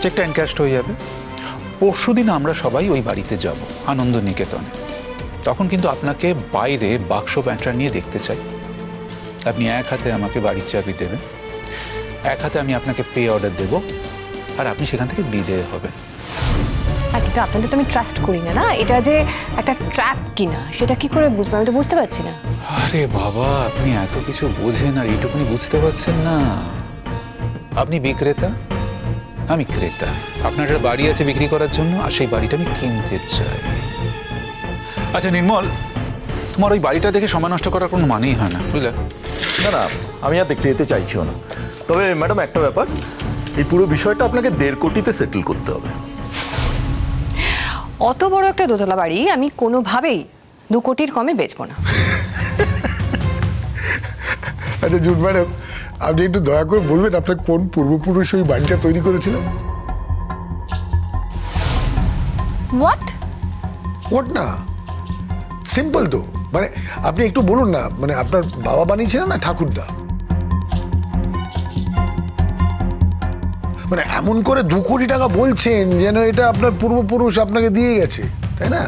চেকটা এনক্যাশড হয়ে যাবে। পরশুদিন আমরা সবাই ওই বাড়িতে যাব আনন্দ নিকেতনে। তখন কিন্তু আপনাকে বাইরে বাক্স প্যান্টরা নিয়ে দেখতে চাই। আপনি এক হাতে আমাকে বাড়ির চাবি দেবেন, এক হাতে আমি আপনাকে পে অর্ডার দেবো, আর আপনি সেখান থেকে বিদেয় হবেন। কিন্তু আপনাদের তো আমি ট্রাস্ট করি না, না এটা যে একটা ট্র্যাপ কিনা সেটা কি করে বুঝবো? আমি তো বুঝতে পারছি না। আরে বাবা, আপনি এত কিছু বোঝেন আর এইটুকুনি বুঝতে পারছেন না? আপনি বিক্রেতা, আমি ক্রেতা। আপনার একটা বাড়ি আছে বিক্রি করার জন্য, আর সেই বাড়িটা আমি কিনতে চাই। আচ্ছা নির্মল, তোমার ওই বাড়িটা দেখে সময় নষ্ট করার কোনো মানেই হয় না, বুঝলে? না না, আমি আর দেখতে যেতে চাইছিও না। তবে ম্যাডাম একটা ব্যাপার, এই পুরো বিষয়টা আপনাকে 1.5 কোটিতে সেটেল করতে হবে। অত বড় একটা দোতলা বাড়ি আমি কোনোভাবেই 2 কোটির কমে বেচবো না। আচ্ছা জুট ম্যাডাম, আপনি একটু দয়া করে বলবেন আপনার কোন পূর্বপুরুষ ওই বাড়িটা তৈরি করেছিল? হোয়াট? ওট না, সিম্পল তো। মানে আপনি একটু বলুন না, মানে আপনার বাবা বানিয়েছিলেন না ঠাকুরদা? মানে এমন করে 2 কোটি টাকা বলছেন যেন এটা আপনার পূর্বপুরুষ আপনাকে দিয়ে গেছে, তাই না?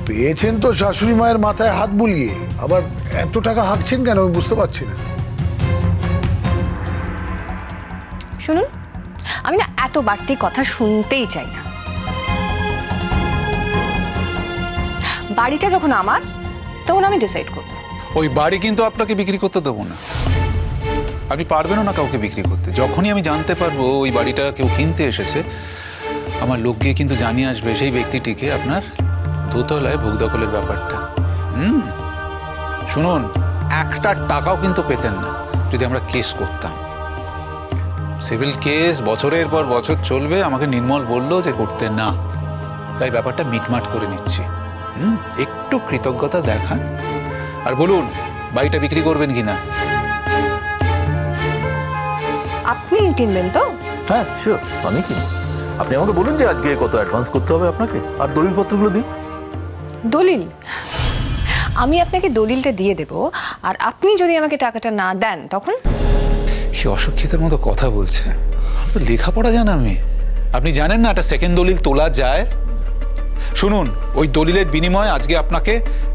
পেয়েছেন তো শাশুড়ি মায়ের মাথায় হাত বুলিয়ে, আবার এত টাকা হাঁকছেন কেন আমি বুঝতে পারছি না। শুনুন, আমি না এত বাড়তি কথা শুনতেই চাই না। বাড়িটা যখন আমার, তখন আমি ডিসাইড করব। ওই বাড়ি কিন্তু আপনাকে বিক্রি করতে দেবো না। আপনি পারবেনও না কাউকে বিক্রি করতে। যখনই আমি জানতে পারবো ওই বাড়িটা কেউ কিনতে এসেছে, আমার লোক গিয়ে কিন্তু জানিয়ে আসবে সেই ব্যক্তিটিকে আপনার দোতলায় ভোগ দখলের ব্যাপারটা। শুনুন, 1 টাকাও কিন্তু পেতেন না যদি আমরা কেস করতাম। সিভিল কেস বছরের পর বছর চলবে। আমাকে নির্মল বললো যে করতে না, তাই ব্যাপারটা মিটমাট করে নিচ্ছি। একটু কৃতজ্ঞতা দেখান আর বলুন বাড়িটা বিক্রি করবেন কিনা। আপনি কিনবেন তো? হ্যাঁ শিওর, আমি কিনবো। আপনি আমাকে বলুন যে আজকে কত অ্যাডভান্স করতে হবে আপনাকে, আর দলিলপত্রগুলো দিন। দলিল? আমি আপনাকে দলিলটা দিয়ে দেব, আর আপনি যদি আমাকে টাকাটা না দেন তখন? সে অশিক্ষিতের মতো কথা বলছে। আমি তো লেখাপড়া জানা আমি। আপনি জানেন না একটা সেকেন্ড দলিল তোলা যায়? শুনুন, ওই দলিলের বিনিময়ে আজকে আপনাকে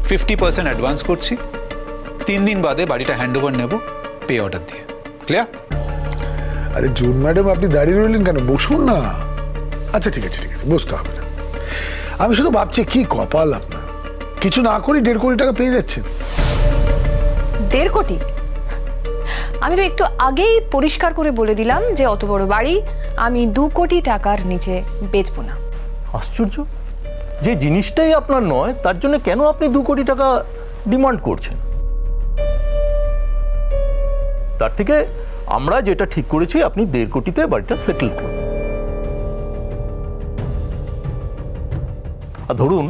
50% অ্যাডভান্স করছি। 3 দিন বাদে বাড়িটা হ্যান্ড ওভার নেব পে অর্ডার দিয়ে। ক্লিয়ার? আরে জুন ম্যাডাম, আপনি দাঁড়িয়ে রইলেন কেন? বসুন না। আচ্ছা ঠিক আছে, ঠিক আছে, বসতে হবে না। আমি শুধু ভাবছি কি কপাল আপনার, কিছু না করি 1.5 কোটি টাকা পেয়ে যাচ্ছেন। 1.5 কোটি? আমি তো একটু আগেই পরিষ্কার করে বলে দিলাম যে অত বড় বাড়ি আমি 2 কোটি টাকার নিচে বেচবো না। আশ্চর্য, যে জিনিসটাই আপনার নয় তার জন্য কেন আপনি 2 কোটি টাকা ডিমান্ড করছেন? তার থেকে আমরা যেটা ঠিক করেছি, আপনি 1.5 কোটিতে বাড়িটা সেটেল করুন। আর ধরুন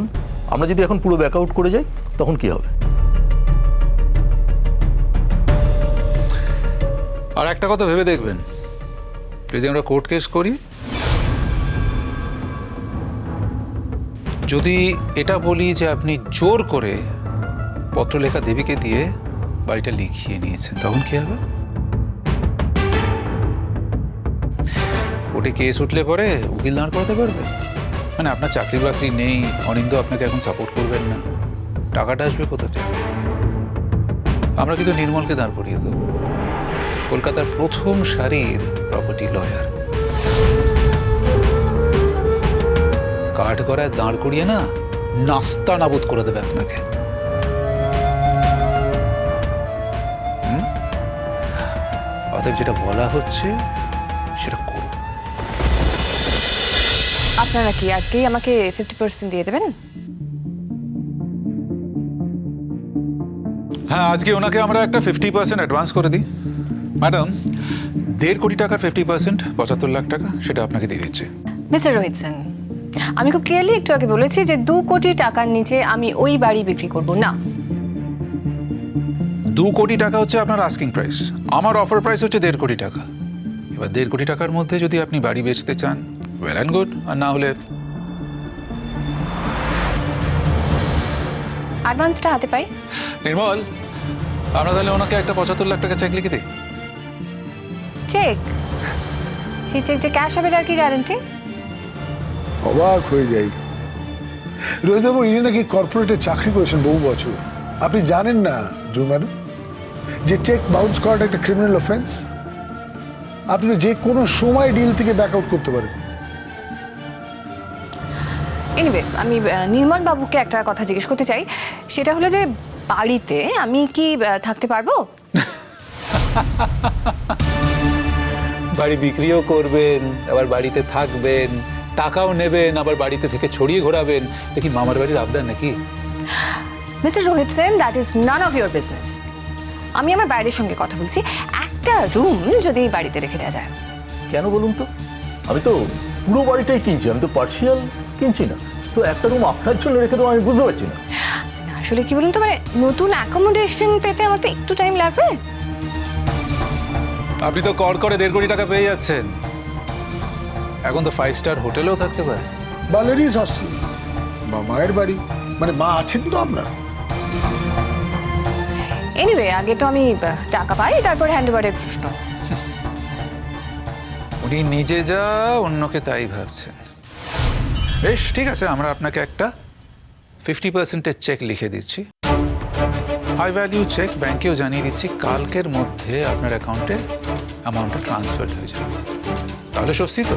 আমরা যদি এখন পুরো ব্যাক আউট করে যাই, তখন কি হবে? আর একটা কথা ভেবে দেখবেন, যদি আমরা কোর্ট কেস করি, যদি এটা বলি যে আপনি জোর করে পত্রলেখা দেবীকে দিয়ে বাড়িটা লিখিয়ে নিয়েছেন, তখন কি হবে? কোর্টে কেস উঠলে পরে উকিল দাঁড় করাতে পারবে? মানে আপনার চাকরি বাকরি নেই, অনিন্দ আপনাকে এখন সাপোর্ট করবেন না, টাকাটা আসবে কোথা থেকে? আমরা কিন্তু নির্মলকে দাঁড় করিয়ে দেবো, কলকাতার প্রথম সারির প্রপার্টি লয়ার। কাঠ গড়ায় দাঁড় করিয়ে না নাস্তা নাবুদ করে দেবে আপনাকে। অতএব যেটা বলা হচ্ছে সেটা করুন। আপনারা কি আজকেই আমাকে 50% দিয়ে দেবেন? হ্যাঁ, আজকে ওনাকে আমরা একটা 50% অ্যাডভান্স করে দিই। ম্যাডাম, 1.5 কোটি টাকার 50% 75 লাখ টাকা, সেটা আপনাকে দিয়ে দিচ্ছি। মিস্টার রোহিত সেন, আমি খুব ক্লিয়ারলি একটু আগে বলেছি যে 2 কোটি টাকার নিচে আমি ওই বাড়ি বিক্রি করব না। 2 কোটি টাকা হচ্ছে আপনার আস্কিং প্রাইস, আমার অফার প্রাইস হচ্ছে 1.5 কোটি টাকা। এবার 1.5 কোটি টাকার মধ্যে যদি আপনি বাড়ি বেচতে চান, ওয়েল অ্যান্ড গুড, আর না হলে অ্যাডভান্সটা হাতে পাই। নির্মল, আমরা তাহলে ওনাকে একটা 75 লাখ টাকা চেক লিখে দিই। চেক, সেই চেক যে ক্যাশ হবে তার কি গ্যারান্টি? অবাক হয়ে যাই, রোহিতবাবু ইনি নাকি কর্পোরেটে চাকরি করেছেন বহু বছর। আপনি জানেন না জুন ম্যাডাম যে চেক বাউন্স করাটা একটা ক্রিমিনাল অফেন্স? আপনি তো যে কোনো সময় ডিল থেকে ব্যাক আউট করতে পারেন। এনিওয়ে, আমি নির্মল বাবুকে একটা কথা জিজ্ঞেস করতে চাই, সেটা হলো যে বাড়িতে আমি কি থাকতে পারবো? বাড়ি বিক্রিও করবেন, আবার বাড়িতে থাকবেন, টাকাও নেবেন, আবার বাড়িতে থেকে ছড়িয়ে ঘোরাবেন। দেখি মামার বাড়ির আবদার নাকি? Mister Rohit Sen, that is none of your business. আমি আমার বাইরের সঙ্গে কথা বলছি, একটা রুম যদি এই বাড়িতে রেখে দেওয়া যায়। কেন বলুন তো? আমি তো পুরো বাড়িটাই কিনছি, আমি তো পার্সিয়াল কিনছি না। তো একটা রুম আপনার জন্য রেখে দেবো আমি বুঝতে পারছি না। না, আসলে কি বলুন তো, মানে নতুন অ্যাকোমোডেশন পেতে আমার তো একটু টাইম লাগবে। আপনি তো কর করে 1.5 কোটি টাকা পেয়ে যাচ্ছেন, এখন তো 5 স্টার হোটেলেও থাকতে পারে। বা লেডিস হস্টেল বা মায়ের বাড়ি, মানে মা আছেন তো আপনার। এনিওয়ে, আগে তো আমি টাকা পাই, তারপর হ্যান্ডওভারের প্রশ্ন। উনি নিজে যা অন্যকে তাই ভাবছেন। বেশ, ঠিক আছে, আমরা আপনাকে একটা 50% চেক লিখে দিচ্ছি, হাই ভ্যালিউ চেক। ব্যাংকেও জানিয়ে দিচ্ছি কালকের মধ্যে আপনার অ্যাকাউন্টে অ্যামাউন্টটা ট্রান্সফার হয়ে যাবে। তাহলে স্বস্তি তো?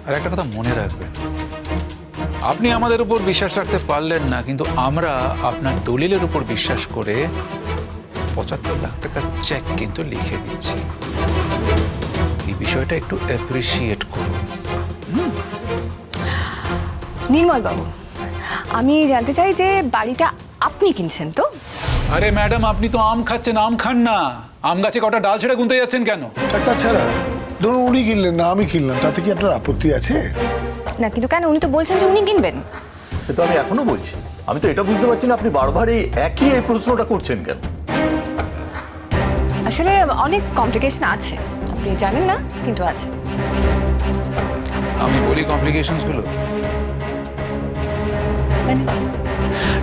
আর একটা কথা মনে রাখবেন, আপনি আমাদের উপর বিশ্বাস রাখতে পারলেন না, কিন্তু আমরা আপনার দলিলের উপর বিশ্বাস করে 75 লাখ টাকার চেক কিন্তু লিখে দিচ্ছি। এই বিষয়টা একটু অ্যাপ্রিসিয়েট করুন। নির্মল বাবু, আমি জানতে চাই যে বাড়িটা আপনি কিনছেন তো? আরে ম্যাডাম, আপনি তো আম খাচ্ছেন, আম খান না। আম গাছে কটা ডাল ছেড়ে গুনতে যাচ্ছেন কেন? আর তাছাড়া ধরুন উনি কিনলেন না আমি কিনলাম, তাতে কি আপনার আপত্তি আছে? না, কিন্তু কেন? উনি তো বলছেন যে উনি কিনবেন। সে তো আমি এখনো বলছি। আমি তো এটা বুঝতে পারছি না আপনি বারবার এই প্রশ্নটা করছেন কেন? আসলে অনেক কমপ্লিকেশন আছে, আপনি জানেন না, কিন্তু আছে। আমি বলি কমপ্লিকেশনসগুলো। মানে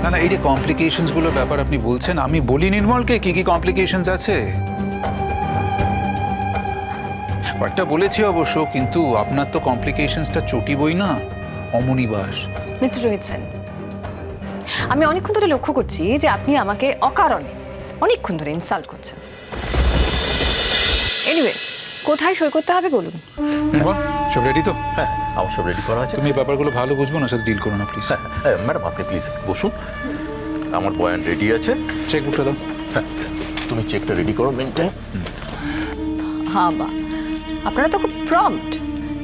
না না, এই যে কমপ্লিকেশনসগুলোর ব্যাপার আপনি বলছেন, আমি বলি নির্মলকে কি কি কমপ্লিকেশনস আছে। কয়েকটা বলেছি অবশ্য, কিন্তু আপনার তো কমপ্লিকেশনসটা চটি বই না, অমনিবাস। মিস্টার রোহিত সেন, আমি অনেকক্ষণ ধরে লক্ষ্য করছি যে আপনি আমাকে অকারণে অনেকক্ষণ ধরে ইনসাল্ট করছেন। এনিওয়ে, কোথায় সই করতে হবে বলুন। নির্মল, সব রেডি তো? হ্যাঁ, আমার সব রেডি করা আছে। তুমি এই ব্যাপারগুলো ভালো বুঝবো, না সাথে ডিল করো না প্লিজ। হ্যাঁ ম্যাডাম, আপনি প্লিজ বসুন, আমার বয়ান রেডি আছে। চেক বুকটা দাও। হ্যাঁ, তুমি চেকটা রেডি করো মেন টাইম। হ্যাঁ, বা আপনারা তো খুব প্রম্পট,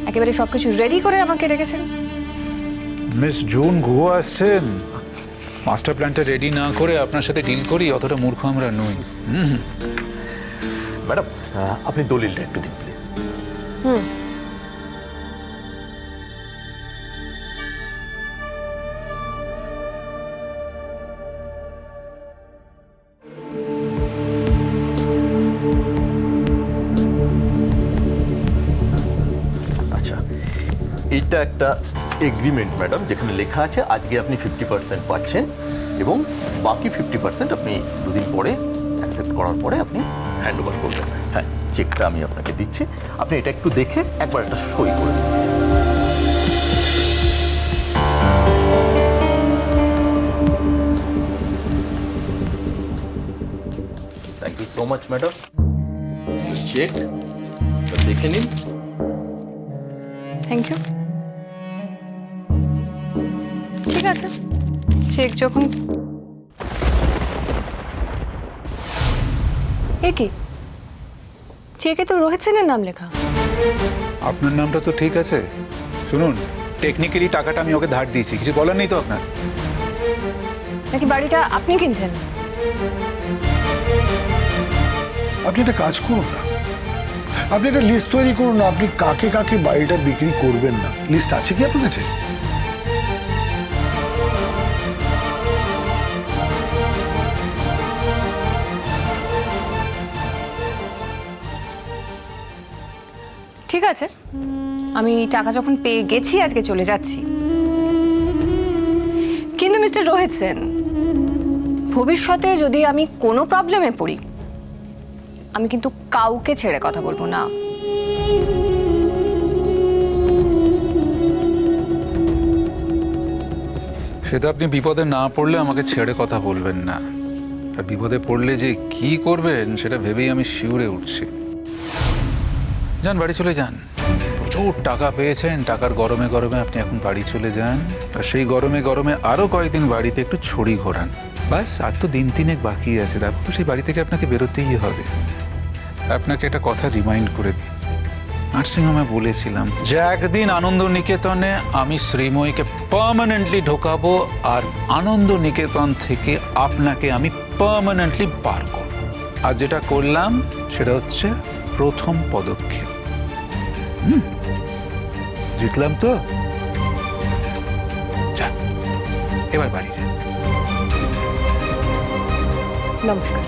একেবারে সবকিছু রেডি করে আমাকে রেখেছেন। মিস জুন গুহ আসছেন, মাস্টার প্ল্যানটা রেডি না করে আপনার সাথে ডিল করি, অতটা মূর্খ আমরা নই। ম্যাডাম, আপনি দলিলটা একটু দিন প্লিজ। আচ্ছা, এটা একটা এগ্রিমেন্ট ম্যাডাম, যেখানে লেখা আছে আজকে আপনি 50% পাচ্ছেন এবং বাকি 50% আপনি দুদিন পরে অ্যাকসেপ্ট করার পরে আপনি হ্যান্ড ওভার করবেন। হ্যাঁ, চেকটা আমি আপনাকে দিচ্ছি, আপনি এটা একটু দেখে একবার একটা সই করে দিন। Thank you so much madam. Cheque দেখে নিন। Thank you. ঠিক আছে, চেক যখন। এ কি, চেকে তো রোহিত সেনের নাম লেখা। আপনার নামটা তো ঠিক আছে। শুনুন, টেকনিক্যালি টাকাটা আমি ওকে ধার দিয়েছি, কিছু বলার নেই তো আপনার? নাকি বাড়িটা আপনি কিনছেন? আপনি একটা কাজ করুন না, আপনি একটা লিস্ট তৈরি করুন না, আপনি কাকে কাকে বাড়িটা বিক্রি করবেন না। লিস্ট আছে কি আপনার কাছে? ঠিক আছে, আমি টাকা যখন পেয়ে গেছি আজকে চলে যাচ্ছি। কিন্তু মিস্টার রোহিত সেন, ভবিষ্যতে যদি আমি কোনো প্রবলেমে পড়ি আমি কিন্তু কাউকে ছেড়ে কথা বলবো না। সেটা আপনি বিপদে না পড়লে আমাকে ছেড়ে কথা বলবেন না, আর বিপদে পড়লে যে কি করবেন সেটা ভেবেই আমি শিউরে উঠছি। যান, বাড়ি চলে যান। প্রচুর টাকা পেয়েছেন, টাকার গরমে গরমে আপনি এখন বাড়ি চলে যান, আর সেই গরমে গরমে আরো কয়েকদিন বাড়িতে একটু ছড়ি ঘোরান। বাস, আর তো দিন তিনেক বাকি আছে, তারপর তো সেই বাড়ি থেকে আপনাকে বেরোতেই হবে। আপনাকে একটা কথা রিমাইন্ড করে দিই, নার্সিংহোমে বলেছিলাম যে একদিন আনন্দ নিকেতনে আমি শ্রীময়ীকে পার্মানেন্টলি ঢোকাবো, আর আনন্দ নিকেতন থেকে আপনাকে আমি পার্মানেন্টলি বার করব। আর যেটা করলাম সেটা হচ্ছে প্রথম পদক্ষেপ। জিতলাম তো? যান, এবার বাড়ি যান। নমস্কার।